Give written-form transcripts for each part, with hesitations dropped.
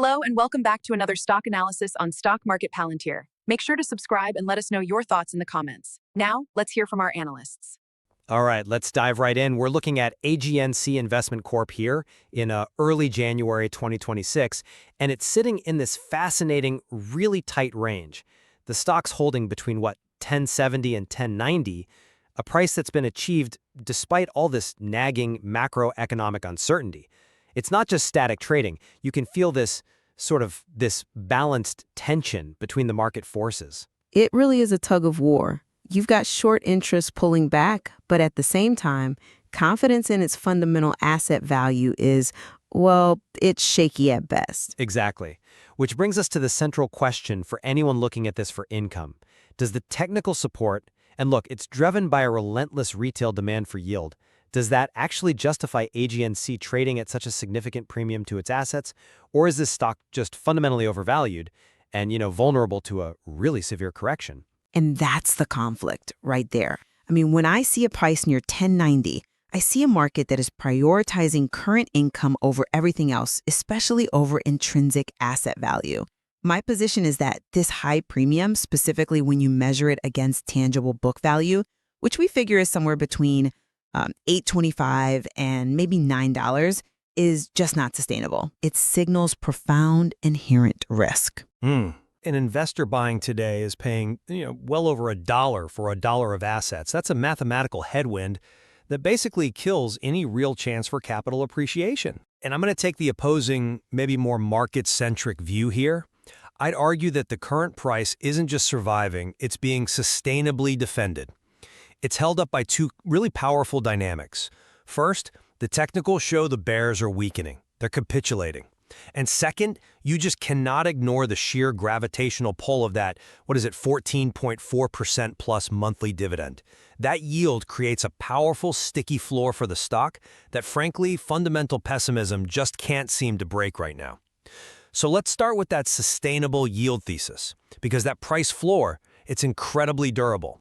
Hello and welcome back to another stock analysis on Stock Market Palantir. Make sure to subscribe and let us know your thoughts in the comments. Now, let's hear from our analysts. All right, let's dive right in. We're looking at AGNC Investment Corp here in early January 2026, and it's sitting in this fascinating, really tight range. The stock's holding between, 1070 and 1090, a price that's been achieved despite all this nagging macroeconomic uncertainty. It's not just static trading. You can feel this balanced tension between the market forces. It really is a tug of war. You've got short interest pulling back, but at the same time, confidence in its fundamental asset value is, well, it's shaky at best. Exactly. Which brings us to the central question for anyone looking at this for income. Does the technical support, and look, it's driven by a relentless retail demand for yield, does that actually justify AGNC trading at such a significant premium to its assets? Or is this stock just fundamentally overvalued and, vulnerable to a really severe correction? And that's the conflict right there. I mean, when I see a price near 1090, I see a market that is prioritizing current income over everything else, especially over intrinsic asset value. My position is that this high premium, specifically when you measure it against tangible book value, which we figure is somewhere between $8.25 and maybe $9, is just not sustainable. It signals profound inherent risk. An investor buying today is paying, well over $1 for $1 of assets. That's a mathematical headwind that basically kills any real chance for capital appreciation. And I'm going to take the opposing, maybe more market-centric view here. I'd argue that the current price isn't just surviving, it's being sustainably defended. It's held up by two really powerful dynamics. First, the technicals show the bears are weakening. They're capitulating. And second, you just cannot ignore the sheer gravitational pull of that, 14.4% plus monthly dividend. That yield creates a powerful, sticky floor for the stock that, frankly, fundamental pessimism just can't seem to break right now. So let's start with that sustainable yield thesis, because that price floor, it's incredibly durable.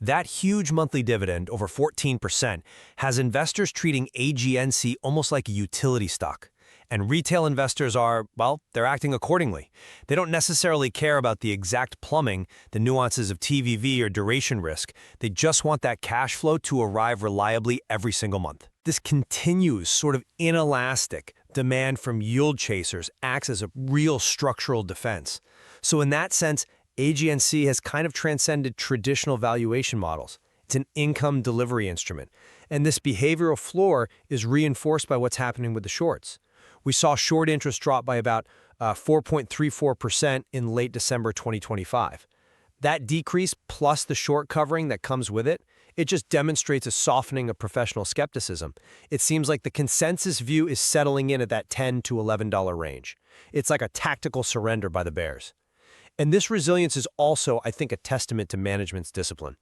That huge monthly dividend, over 14%, has investors treating AGNC almost like a utility stock. And retail investors are, they're acting accordingly. They don't necessarily care about the exact plumbing, the nuances of TVV or duration risk. They just want that cash flow to arrive reliably every single month. This continuous sort of inelastic demand from yield chasers acts as a real structural defense. So in that sense, AGNC has kind of transcended traditional valuation models. It's an income delivery instrument. And this behavioral floor is reinforced by what's happening with the shorts. We saw short interest drop by about 4.34% in late December 2025. That decrease, plus the short covering that comes with it, it just demonstrates a softening of professional skepticism. It seems like the consensus view is settling in at that $10 to $11 range. It's like a tactical surrender by the bears. And this resilience is also, I think, a testament to management's discipline.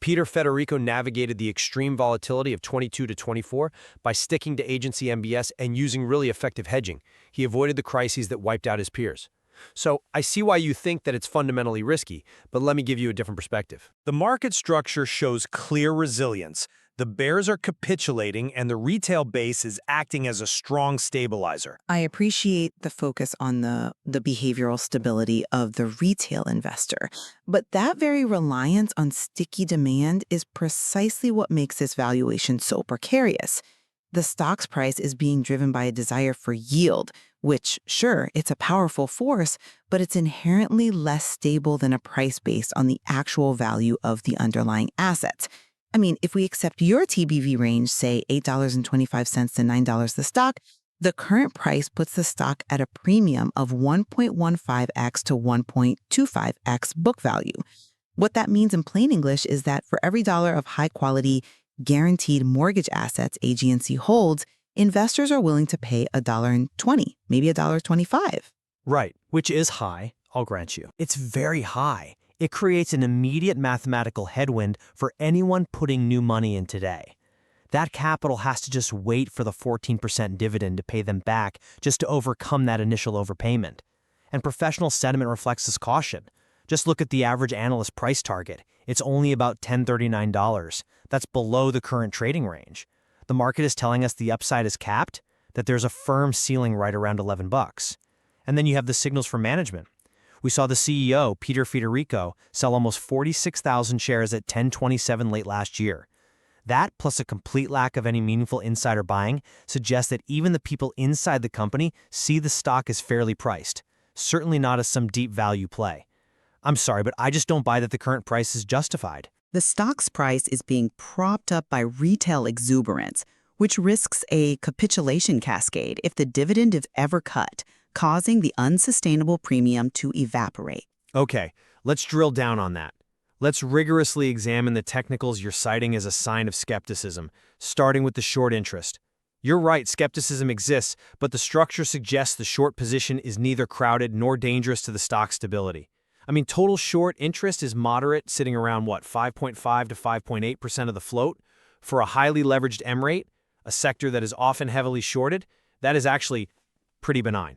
Peter Federico navigated the extreme volatility of 22 to 24 by sticking to agency MBS and using really effective hedging. He avoided the crises that wiped out his peers. So I see why you think that it's fundamentally risky, but let me give you a different perspective. The market structure shows clear resilience. The bears are capitulating, and the retail base is acting as a strong stabilizer. I appreciate the focus on the behavioral stability of the retail investor, but that very reliance on sticky demand is precisely what makes this valuation so precarious. The stock's price is being driven by a desire for yield, which, sure, it's a powerful force, but it's inherently less stable than a price based on the actual value of the underlying assets. I mean, if we accept your TBV range, say $8.25 to $9 the stock, the current price puts the stock at a premium of 1.15x to 1.25x book value. What that means in plain English is that for every dollar of high-quality, guaranteed mortgage assets AGNC holds, investors are willing to pay $1.20, maybe $1.25. Right, which is high, I'll grant you. It's very high. It creates an immediate mathematical headwind for anyone putting new money in today. That capital has to just wait for the 14% dividend to pay them back just to overcome that initial overpayment. And professional sentiment reflects this caution. Just look at the average analyst price target. It's only about $10.39. That's below the current trading range. The market is telling us the upside is capped, that there's a firm ceiling right around $11. And then you have the signals from management. We saw the CEO, Peter Federico, sell almost 46,000 shares at 10.27 late last year. That, plus a complete lack of any meaningful insider buying, suggests that even the people inside the company see the stock as fairly priced, certainly not as some deep value play. I'm sorry, but I just don't buy that the current price is justified. The stock's price is being propped up by retail exuberance, which risks a capitulation cascade if the dividend is ever cut, causing the unsustainable premium to evaporate. Okay, let's drill down on that. Let's rigorously examine the technicals you're citing as a sign of skepticism, starting with the short interest. You're right, skepticism exists, but the structure suggests the short position is neither crowded nor dangerous to the stock's stability. I mean, total short interest is moderate, sitting around, 5.5 to 5.8% of the float? For a highly leveraged M rate, a sector that is often heavily shorted, that is actually pretty benign.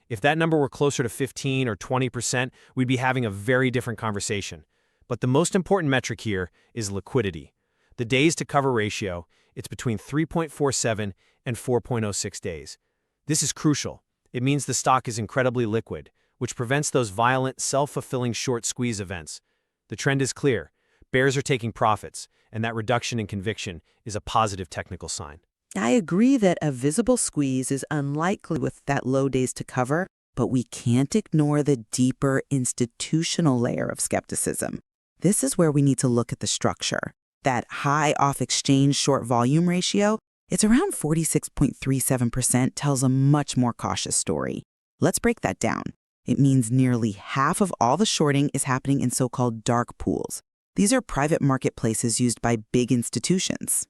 If that number were closer to 15 or 20%, we'd be having a very different conversation. But the most important metric here is liquidity. The days to cover ratio, it's between 3.47 and 4.06 days. This is crucial. It means the stock is incredibly liquid, which prevents those violent, self-fulfilling short squeeze events. The trend is clear. Bears are taking profits, and that reduction in conviction is a positive technical sign. I agree that a visible squeeze is unlikely with that low days to cover, but we can't ignore the deeper institutional layer of skepticism. This is where we need to look at the structure. That high off-exchange short volume ratio, it's around 46.37%, tells a much more cautious story. Let's break that down. It means nearly half of all the shorting is happening in so-called dark pools. These are private marketplaces used by big institutions.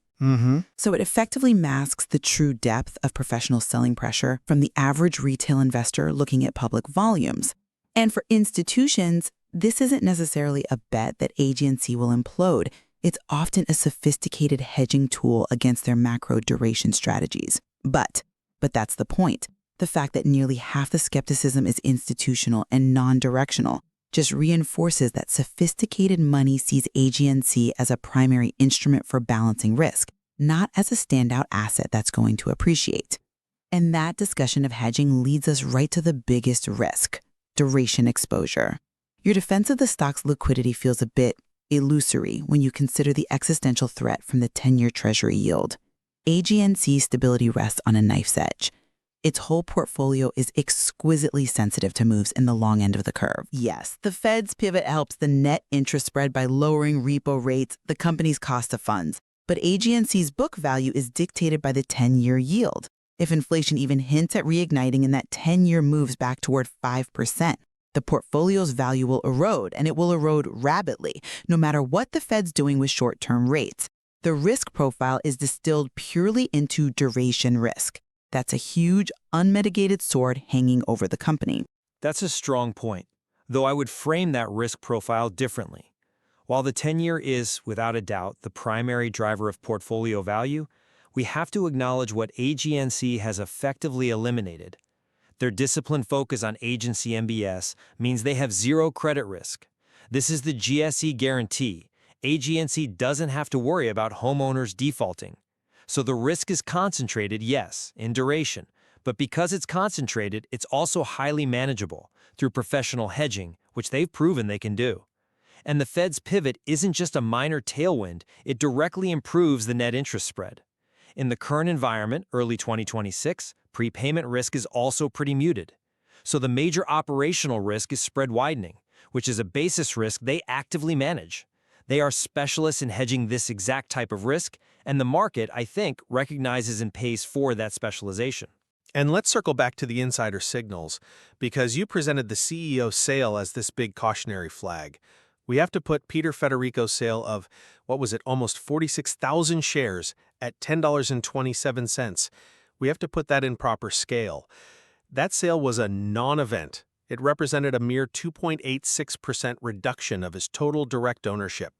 So it effectively masks the true depth of professional selling pressure from the average retail investor looking at public volumes. And for institutions, this isn't necessarily a bet that AGNC will implode. It's often a sophisticated hedging tool against their macro duration strategies. But that's the point. The fact that nearly half the skepticism is institutional and non-directional just reinforces that sophisticated money sees AGNC as a primary instrument for balancing risk, not as a standout asset that's going to appreciate. And that discussion of hedging leads us right to the biggest risk, duration exposure. Your defense of the stock's liquidity feels a bit illusory when you consider the existential threat from the 10-year Treasury yield. AGNC's stability rests on a knife's edge. Its whole portfolio is exquisitely sensitive to moves in the long end of the curve. Yes, the Fed's pivot helps the net interest spread by lowering repo rates, the company's cost of funds. But AGNC's book value is dictated by the 10-year yield. If inflation even hints at reigniting and that 10-year moves back toward 5%, the portfolio's value will erode, and it will erode rapidly, no matter what the Fed's doing with short-term rates. The risk profile is distilled purely into duration risk. That's a huge, unmitigated sword hanging over the company. That's a strong point, though I would frame that risk profile differently. While the 10-year is, without a doubt, the primary driver of portfolio value, we have to acknowledge what AGNC has effectively eliminated. Their disciplined focus on agency MBS means they have zero credit risk. This is the GSE guarantee. AGNC doesn't have to worry about homeowners defaulting. So the risk is concentrated, yes, in duration, but because it's concentrated, it's also highly manageable through professional hedging, which they've proven they can do. And the Fed's pivot isn't just a minor tailwind, it directly improves the net interest spread. In the current environment, early 2026, prepayment risk is also pretty muted. So the major operational risk is spread widening, which is a basis risk they actively manage. They are specialists in hedging this exact type of risk, and the market, I think, recognizes and pays for that specialization. And let's circle back to the insider signals, because you presented the CEO sale as this big cautionary flag. We have to put Peter Federico's sale of, almost 46,000 shares at $10.27. We have to put that in proper scale. That sale was a non-event. It represented a mere 2.86% reduction of his total direct ownership.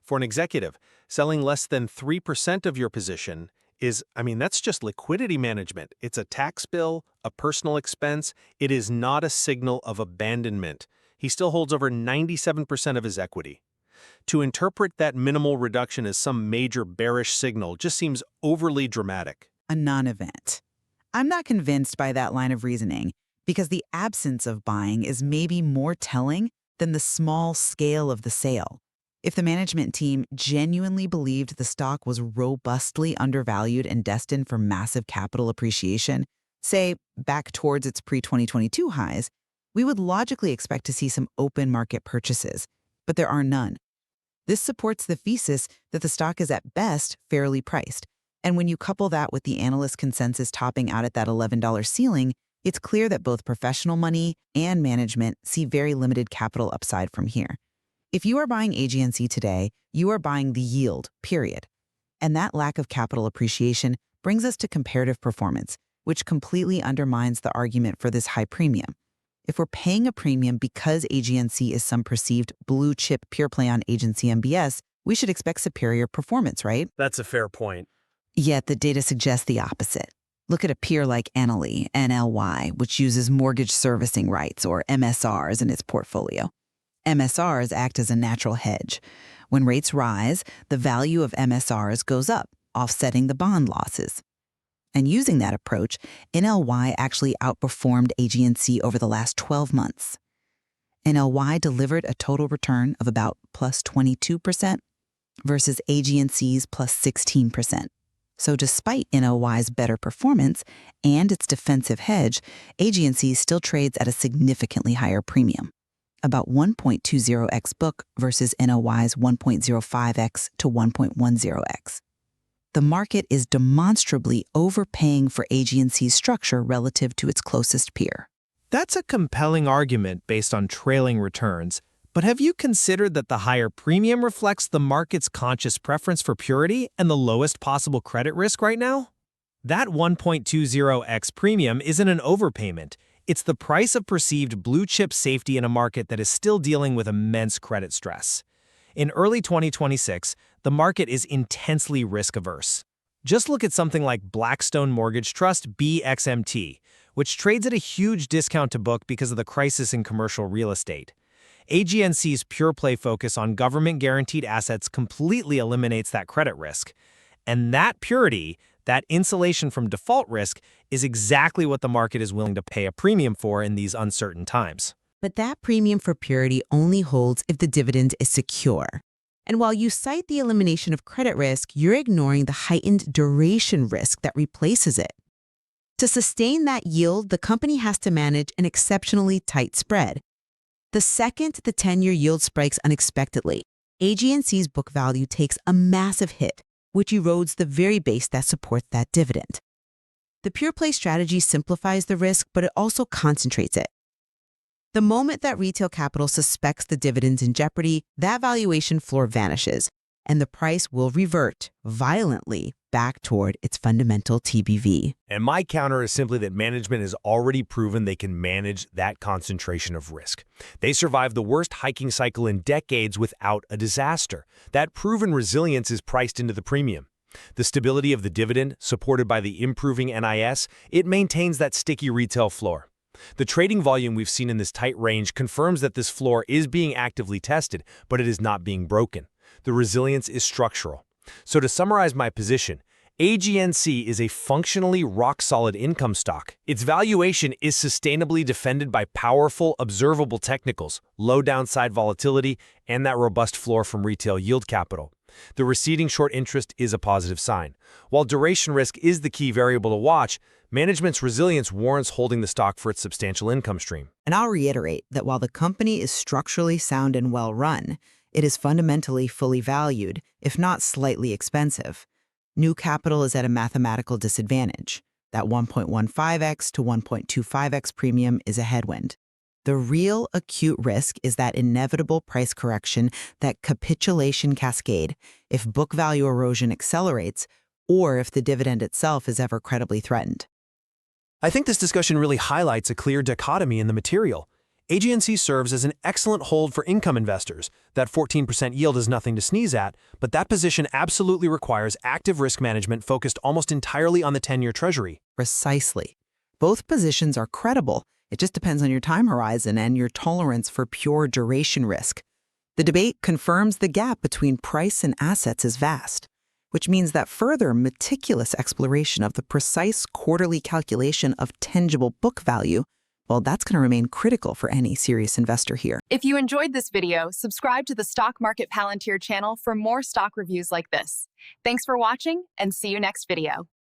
For an executive, selling less than 3% of your position that's just liquidity management. It's a tax bill, a personal expense. It is not a signal of abandonment. He still holds over 97% of his equity. To interpret that minimal reduction as some major bearish signal just seems overly dramatic. A non-event. I'm not convinced by that line of reasoning. Because the absence of buying is maybe more telling than the small scale of the sale. If the management team genuinely believed the stock was robustly undervalued and destined for massive capital appreciation, say back towards its pre-2022 highs, we would logically expect to see some open market purchases, but there are none. This supports the thesis that the stock is at best fairly priced. And when you couple that with the analyst consensus topping out at that $11 ceiling, it's clear that both professional money and management see very limited capital upside from here. If you are buying AGNC today, you are buying the yield, period. And that lack of capital appreciation brings us to comparative performance, which completely undermines the argument for this high premium. If we're paying a premium because AGNC is some perceived blue-chip pure play on agency MBS, we should expect superior performance, right? That's a fair point. Yet the data suggests the opposite. Look at a peer like NLY, which uses mortgage servicing rights, or MSRs, in its portfolio. MSRs act as a natural hedge. When rates rise, the value of MSRs goes up, offsetting the bond losses. And using that approach, NLY actually outperformed AGNC over the last 12 months. NLY delivered a total return of about plus 22% versus AGNC's plus 16%. So despite NLY's better performance and its defensive hedge, AGNC still trades at a significantly higher premium, about 1.20x book versus NLY's 1.05x to 1.10x. The market is demonstrably overpaying for AGNC's structure relative to its closest peer. That's a compelling argument based on trailing returns, but have you considered that the higher premium reflects the market's conscious preference for purity and the lowest possible credit risk right now? That 1.20x premium isn't an overpayment. It's the price of perceived blue-chip safety in a market that is still dealing with immense credit stress. In early 2026, the market is intensely risk-averse. Just look at something like Blackstone Mortgage Trust BXMT, which trades at a huge discount to book because of the crisis in commercial real estate. AGNC's pure play focus on government-guaranteed assets completely eliminates that credit risk. And that purity, that insulation from default risk, is exactly what the market is willing to pay a premium for in these uncertain times. But that premium for purity only holds if the dividend is secure. And while you cite the elimination of credit risk, you're ignoring the heightened duration risk that replaces it. To sustain that yield, the company has to manage an exceptionally tight spread. The second the 10-year yield spikes unexpectedly, AGNC's book value takes a massive hit, which erodes the very base that supports that dividend. The pure play strategy simplifies the risk, but it also concentrates it. The moment that retail capital suspects the dividend's in jeopardy, that valuation floor vanishes, and the price will revert violently back toward its fundamental TBV. And my counter is simply that management has already proven they can manage that concentration of risk. They survived the worst hiking cycle in decades without a disaster. That proven resilience is priced into the premium. The stability of the dividend, supported by the improving NIS, it maintains that sticky retail floor. The trading volume we've seen in this tight range confirms that this floor is being actively tested, but it is not being broken. The resilience is structural. So to summarize my position, AGNC is a functionally rock-solid income stock. Its valuation is sustainably defended by powerful, observable technicals, low downside volatility, and that robust floor from retail yield capital. The receding short interest is a positive sign. While duration risk is the key variable to watch, management's resilience warrants holding the stock for its substantial income stream. And I'll reiterate that while the company is structurally sound and well-run, it is fundamentally fully valued, if not slightly expensive. New capital is at a mathematical disadvantage. That 1.15x to 1.25x premium is a headwind. The real acute risk is that inevitable price correction, that capitulation cascade, if book value erosion accelerates, or if the dividend itself is ever credibly threatened. I think this discussion really highlights a clear dichotomy in the material. AGNC serves as an excellent hold for income investors. That 14% yield is nothing to sneeze at, but that position absolutely requires active risk management focused almost entirely on the 10-year Treasury. Precisely. Both positions are credible. It just depends on your time horizon and your tolerance for pure duration risk. The debate confirms the gap between price and assets is vast, which means that further meticulous exploration of the precise quarterly calculation of tangible book value well, that's going to remain critical for any serious investor here. If you enjoyed this video, subscribe to the Stock Market Palantir channel for more stock reviews like this. Thanks for watching, and see you next video.